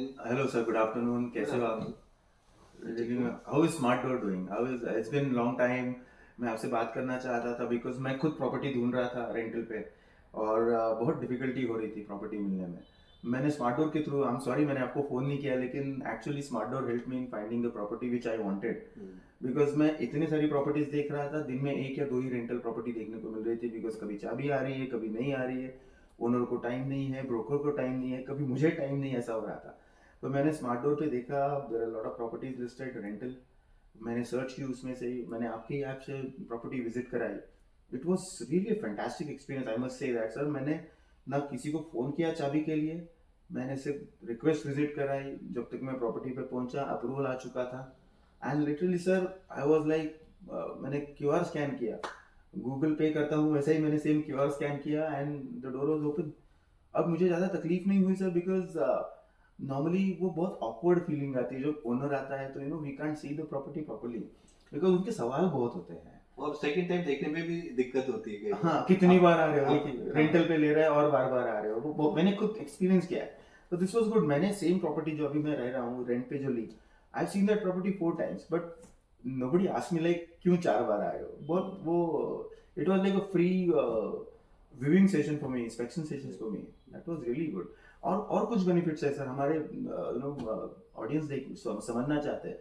evening. Hello sir, good afternoon. Good कैसे हो आप? afternoon. लेकिन how is smart door doing? How is it's been long time. मैं आपसे बात करना चाहता था बिकॉज मैं खुद प्रॉपर्टी ढूंढ रहा था रेंटल पे और बहुत डिफिकल्टी हो रही थी प्रॉपर्टी मिलने में. मैंने स्मार्ट डोर के थ्रू, आई एम सॉरी मैंने आपको फ़ोन नहीं किया, लेकिन actually smart door help me in finding the property which I wanted. Because मैं इतनी सारी प्रॉपर्टीज देख रहा था, दिन में एक या दो ही रेंटल प्रॉपर्टी देखने को मिल रही थी. बिकॉज कभी चाबी आ रही है, कभी नहीं आ रही है, ओनर को टाइम नहीं है, ब्रोकर को टाइम नहीं है, कभी मुझे टाइम नहीं, ऐसा हो रहा था. तो मैंने स्मार्ट डोर पे देखा there are lot of properties listed rental. मैंने सर्च की, उसमें से ही मैंने आपकी ऐप से प्रॉपर्टी विजिट कराई. It was really fantastic experience, I must say that sir. मैंने ना किसी को फ़ोन किया चाबी के लिए, मैंने सिर्फ रिक्वेस्ट विजिट कराई. जब तक मैं प्रॉपर्टी पे पहुंचा अप्रूवल आ चुका था. And literally sir I was like, मैंने क्यूआर स्कैन किया, गूगल पे करता हूँ वैसे ही मैंने सेम क्यूआर स्कैन किया and the door was open. अब मुझे ज़्यादा तकलीफ नहीं हुई सर, बिकॉज नॉर्मली वो बहुत ऑकवर्ड फीलिंग आती है जब ओनर आता है तो we can't see the property properly, because उनके सवाल बहुत होते हैं. और सेकंड टाइम देखने में भी दिक्कत होती है कई बार। हाँ, कितनी बार आ रहे हो, हाँ। रेंटल पे ले रहा है और बार बार आ रहे हो, वो मैंने खुद एक्सपीरियंस किया है. तो दिस वाज गुड. मैंने सेम प्रॉपर्टी जो अभी मैं रह रहा हूँ रेंट पे जो ली, I seen that property 4 times, but nobody asked me like क्यों 4 बार आए हो. बहुत वो it was like a free viewing session for me, inspection sessions for me. That was really good. और कुछ बेनिफिट्स है सर हमारे ऑडियंस देख समझना चाहते हैं.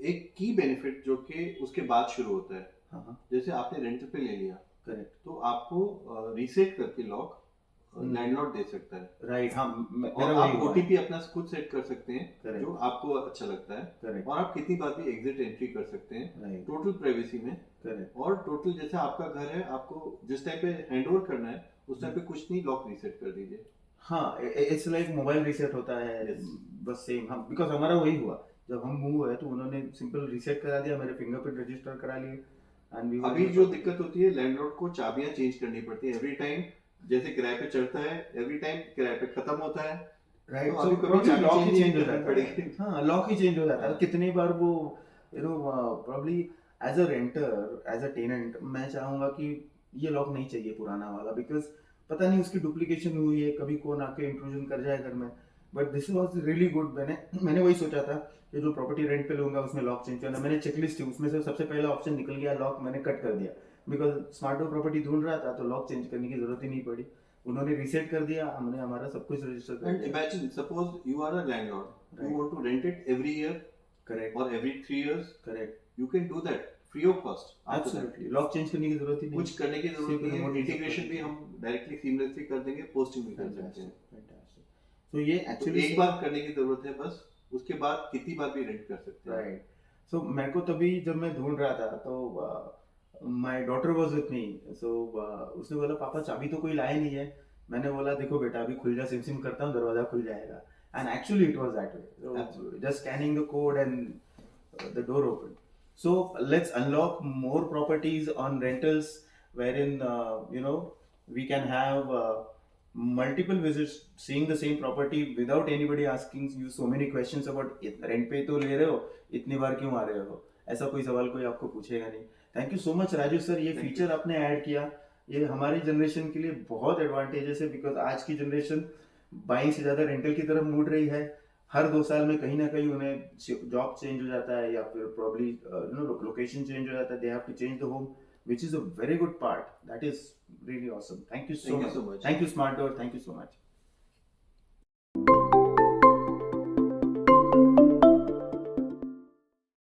एक की बेनिफिट जो कि उसके बाद शुरू होता है, हाँ हाँ, जैसे आपने रेंट पे ले लिया करेक्ट. तो आपको रीसेट करके लॉक लैंडलॉर्ड दे सकता है। राइट, हाँ और मेरा वही आप हुआ. ओटीपी अपना खुद सेट कर सकते हैं Correct. जो आपको अच्छा लगता है। करेक्ट. और आप कितनी बार भी एग्जिट एंट्री कर सकते हैं राइट. टोटल प्राइवेसी में। करेक्ट. और टोटल जैसे आपका घर है, आपको जिस टाइम पे हैंड ओवर करना है उस टाइम पे कुछ नहीं, लॉक रीसेट कर दीजिए। हाँ, इट्स लाइक मोबाइल रीसेट होता है. Yes. बस सेम. हम बिकॉज हमारा वही हुआ, जब हम मूव हुए तो उन्होंने सिंपल रीसेट करा दिया, मेरे फिंगरप्रिंट रजिस्टर करा लिए एंड वी अभी जो दिक्कत होती है, लैंडलॉर्ड को चाबियां चेंज करनी पड़ती है एवरी टाइम। जैसे किराए पे चढ़ता है एवरी टाइम किराए पे खत्म होता है। राइट. तो सो अभी कभी चाबी लॉक ही चेंज चेंज हो नहीं जाता करनी पड़ेगी। है. हाँ, लॉक ही चेंज हो जाता है. हाँ. कितनी बार वो probably as a renter, as a tenant, मैं चाहूंगा कि ये लॉक नहीं चाहिए पुराना वाला, बिकॉज पता नहीं उसकी डुप्लीकेशन हुई है, कभी कौन आके इंट्रूजन कर जाए घर में. But this was really good. मैंने वही सोचा था कि जो प्रॉपर्टी रेंट पे लूंगा उसमें लॉक चेंज करना. मैंने चेकलिस्ट थी, उसमें से सबसे पहला ऑप्शन निकल गया लॉक, मैंने कट कर दिया. बिकॉज स्मार्ट डोर प्रॉपर्टी ढूंढ रहा था तो लॉक चेंज करने की जरूरत ही नहीं पड़ी. उन्होंने रीसेट कर दिया, हमने हमारा सब कुछ रजिस्टर कर एंड दिया. Imagine suppose you are a landlord, Right. You want to rent it every year correct. और every 3 years, correct. You can do that free of cost. Absolutely, lock change करने की जरूरत ही नहीं. कुछ करने की जरूरत सिर्फ नहीं है। remote इंटीग्रेशन भी हम डायरेक्टली सीमलेसली कर देंगे, पोस्टिंग भी कर सकते फैंटास्टिक, हैं। फैंटास्टिक. तो ये तो एक्चुअली एक बार करने की जरूरत है बस, उसके बाद कितनी बार भी रेंट कर सकते हैं। राइट. सो मेरे को तभी जब मैं ढूंढ रहा था तो my daughter was with me. So उसने बोला पापा चाबी तो कोई लाया नहीं है. मैंने बोला देखो बेटा अभी खुल जा, सिम सिम करता हूँ दरवाजा खुल जाएगा. And actually it was that way, just scanning the code and the door open. So let's unlock more properties on rentals wherein we can have multiple visits seeing the same property without anybody asking you so many questions about rent पे तो ले रहे हो, इतनी बार क्यों आ रहे हो, ऐसा कोई सवाल कोई आपको पूछेगा नहीं. Thank you so much Raju sir, ये फीचर आपने ऐड किया. ये हमारी जनरेशन के लिए बहुत एडवांटेजेस है, बिकॉज आज की जनरेशन बाइंग से ज़्यादा रेंटल की तरफ मुड़ रही है. हर 2 साल में कहीं ना कहीं उन्हें जॉब चेंज हो जाता है या फिर प्रॉब्ली लोकेशन चेंज हो जाता है. They have to change the home, which is a very good part. That is really awesome. Thank you so Thank you much. so much. Thank you, Smart Door. Thank you so much.